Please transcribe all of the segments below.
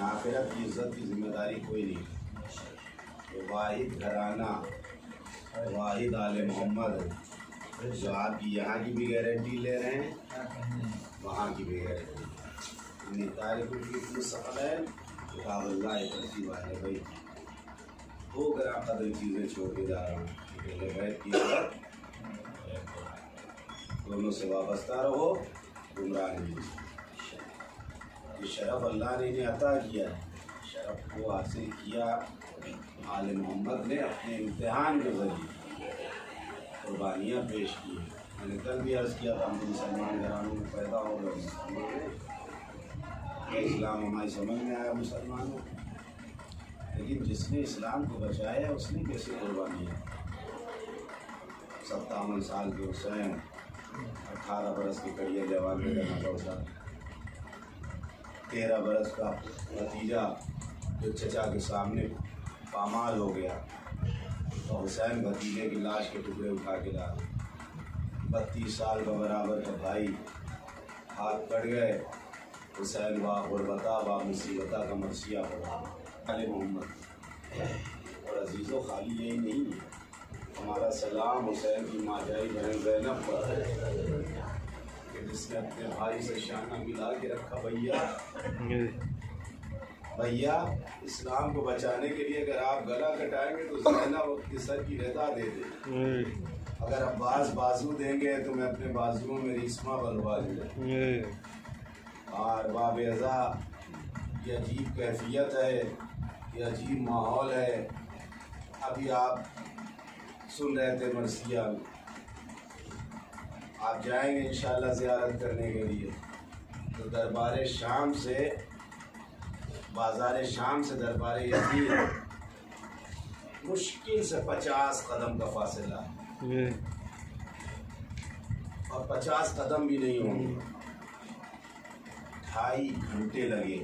आखिरत की इज्जत की जिम्मेदारी कोई नहीं। तो वाहिद घराना, वाहिद आले मोहम्मद है, जो आपकी यहाँ की भी गारंटी ले रहे हैं, वहाँ की भी गारंटी। तारीखों की इतनी सफल है, किताबुल्लाह तरतीब वाले भाई 2 ग्राम कदर चीज़ें छोड़ के जा रहा हूँ। बैठ की दोनों से वाबस्ता रहो, गुमराह नहीं। ये शरफ़ अल्लाह ने इन्हें अता किया है, शरफ़ को हासिल किया आले मोहम्मद ने अपने इम्तिहान के ज़रिए, कुर्बानियाँ पेश की। मैंने कल भी अर्ज़ किया था, हम मुसलमान घरानों में पैदा हो गए, इस्लाम हमारी समझ में आया मुसलमानों, लेकिन जिसने इस्लाम को बचाया उसने कैसे कुर्बानियाँ। 57 साल के हुसैन, 18 बरस की कड़िया जवान में रहना पड़ता, 13 बरस का भतीजा जो चचा के सामने पामाल हो गया, तो हुसैन भतीजे की लाश के टुकड़े उठा के ला। 32 साल का बराबर का भाई हाथ कट गए, हुसैन वाह गुरबता वाह मुसीबता का मरसिया पड़ा आले मोहम्मद। और अजीज़ो खाली यही नहीं है, हमारा सलाम हुसैन की माजाई बहन ज़ैनब पर है, जिसने अपने भाई से शाना मिला के रखा। भैया इस्लाम को बचाने के लिए अगर आप गला कटाएंगे तो ज़ैनब के सर की रदा दे दे, अगर अब्बास बाजू देंगे तो मैं अपने बाजुओं में रिस्मा बनवा लूँगा। और बाबेज़ा ये अजीब कैफियत है, ये अजीब माहौल है। अभी आप सुन रहे थे मरसिया में, आप जाएंगे इंशाअल्लाह ज़ियारत करने के लिए, तो दरबार शाम से, बाज़ार शाम से दरबार यजीद मुश्किल से 50 कदम का फासला है, और 50 कदम भी नहीं होंगे। 2.5 घंटे लगे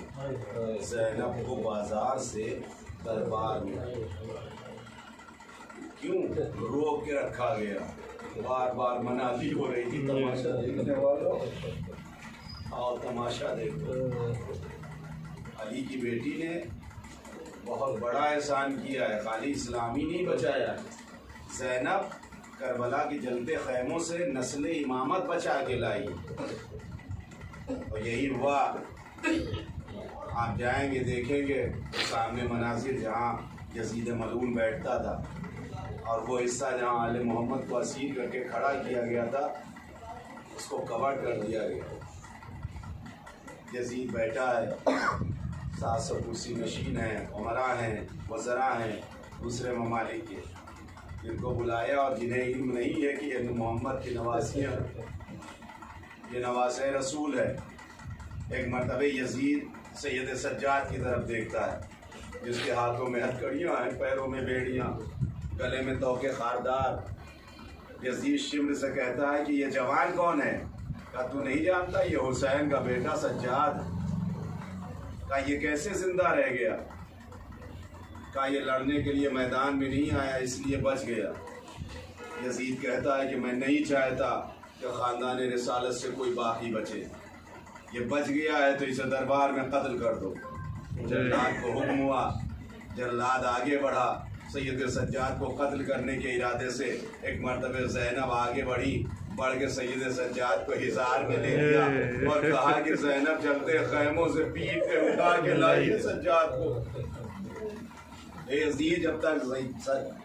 ज़ैनब को बाजार से दरबार में। क्यों रोक के रखा गया? बार बार मनाली हो रही थी, तमाशा देखने वालों और तमाशा देखो। अली की बेटी ने बहुत बड़ा एहसान किया है, खाली इस्लामी नहीं बचाया, ज़ैनब करबला के जलते खैमों से नस्ल इमामत बचा के लाई। और यही हुआ, आप जाएंगे देखेंगे तो सामने मनाजिर जहाँ यजीद मलून बैठता था, और वो हिस्सा जहाँ आले मोहम्मद को असीर करके खड़ा किया गया था, उसको कवर कर दिया गया। यजीद बैठा है, 700 कुर्सी नशीन हैं, उमरा हैं, वज़रा हैं दूसरे ममालिक के, जिनको बुलाया और जिन्हें इल्म नहीं है कि ये मोहम्मद की नवासियाँ, ये नवासे रसूल है। एक मरतबे यजीद सैयद सज्जाद की तरफ देखता है, जिसके हाथों में हथकड़ियाँ हैं, पैरों में बेड़ियाँ, गले में तोके खारदार। यजीद शिम्र से कहता है कि ये जवान कौन है? क्या तू नहीं जानता ये हुसैन का बेटा सज्जाद? का ये कैसे जिंदा रह गया? का ये लड़ने के लिए मैदान में नहीं आया इसलिए बच गया? यजीद कहता है कि मैं नहीं चाहता कि ख़ानदान रिसालत से कोई बाकी बचे, ये बच गया है तो इसे दरबार में कत्ल कर दो। जल्लाद को हुक्म हुआ, जल्लाद आगे बढ़ा, सैयद सज्जाद को कत्ल करने के इरादे से। एक मरतबे ज़ैनब आगे बढ़ी, बढ़ के सैयद सज्जाद को हिसार में ले लिया और कहा कि ज़ैनब जलते खैमों से पीट के उठा के लाई सज्जाद को। यजीद जब तक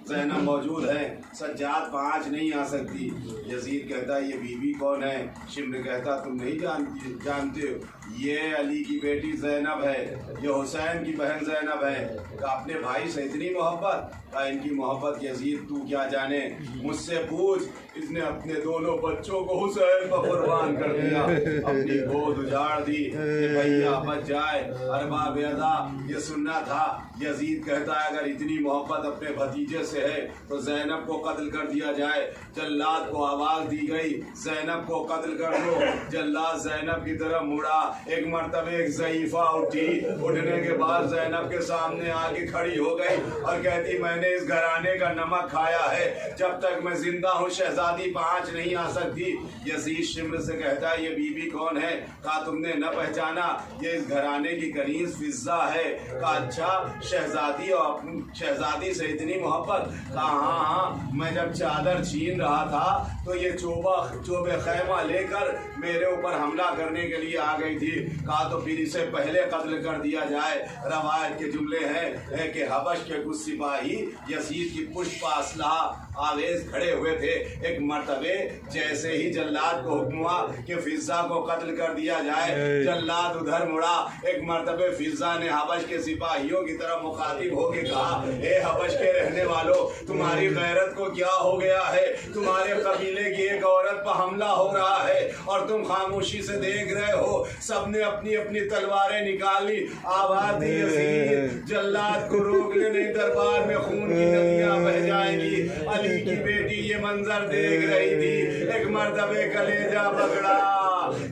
ज़ैनब मौजूद है, सज्जाद पाँच नहीं आ सकती। यजीद कहता है ये बीबी कौन है? शिम्र कहता तुम नहीं जानते हो, ये अली की बेटी ज़ैनब है, ये हुसैन की बहन ज़ैनब है। का अपने भाई से इतनी मोहब्बत? का इनकी मोहब्बत यजीद तू क्या जाने, मुझसे पूछ। इसने अपने दोनों बच्चों को हुसैन पर कुर्बान कर दिया, अपनी गोद उजाड़ दी कि भैया बच जाए। अरबा बेदा ये सुनना था। यजीद कहता है अगर इतनी मोहब्बत अपने भतीजे से है तो ज़ैनब को कत्ल कर दिया जाए। जल्लाद को आवाज़ दी गई ज़ैनब को कत्ल कर दो। जल्लाद ज़ैनब की तरफ मुड़ा। एक मरतबे एक ज़ईफ़ा उठी। उठने के बाद ज़ैनब के सामने आके खड़ी हो गई और कहती मैंने इस घराने का नमक खाया है, जब तक मैं जिंदा हूँ शहजादी पहुँच नहीं आ सकती। यजीद शिम्र से कहता है ये बीबी कौन है? कहा तुमने न पहचाना, ये इस घराने की कनीज फिज़ा है। कहा अच्छा, शहजादी और शहजादी से इतनी मोहब्बत? कहा हाँ हाँ, मैं जब चादर छीन रहा था तो ये चोबे खैमा लेकर मेरे ऊपर हमला करने के लिए आ गई थी। कहा तो फिर इसे पहले कत्ल कर दिया जाए। रवायत के जुमले हैं कि हबश के कुछ सिपाही यजीद की पुष्प असलहा आवेश खड़े हुए थे। एक मरतबे जैसे ही जल्लाद को हुक्म हुआ कि फिज़ा को कत्ल कर दिया जाए, जल्लाद उधर मुड़ा। एक मरतबे फिज़ा ने हबश के सिपाहियों की तरफ मुखातिब होकर कहा ए हबश के रहने वालों, तुम्हारी गैरत को क्या हो गया है? तुम्हारे कबीले की एक औरत पर हमला हो रहा है और तुम खामोशी से देख रहे हो। सबने अपनी अपनी तलवारें निकाली। आवाज दी यजीद जल्लाद को रोक ले, नहीं दरबार में खून की नदियां बह जाएंगी। अली की बेटी ये मंजर देख रही थी। एक मर्तबे कलेजा पकड़ा,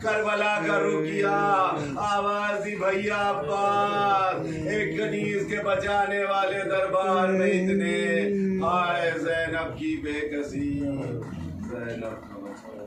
करबला का रुख किया, आवाज दी भैया अब्बास। एक कनीज के बचाने वाले दरबार में इतने, आए ज़ैनब की बेकसी, ज़ैनब का बचाओ।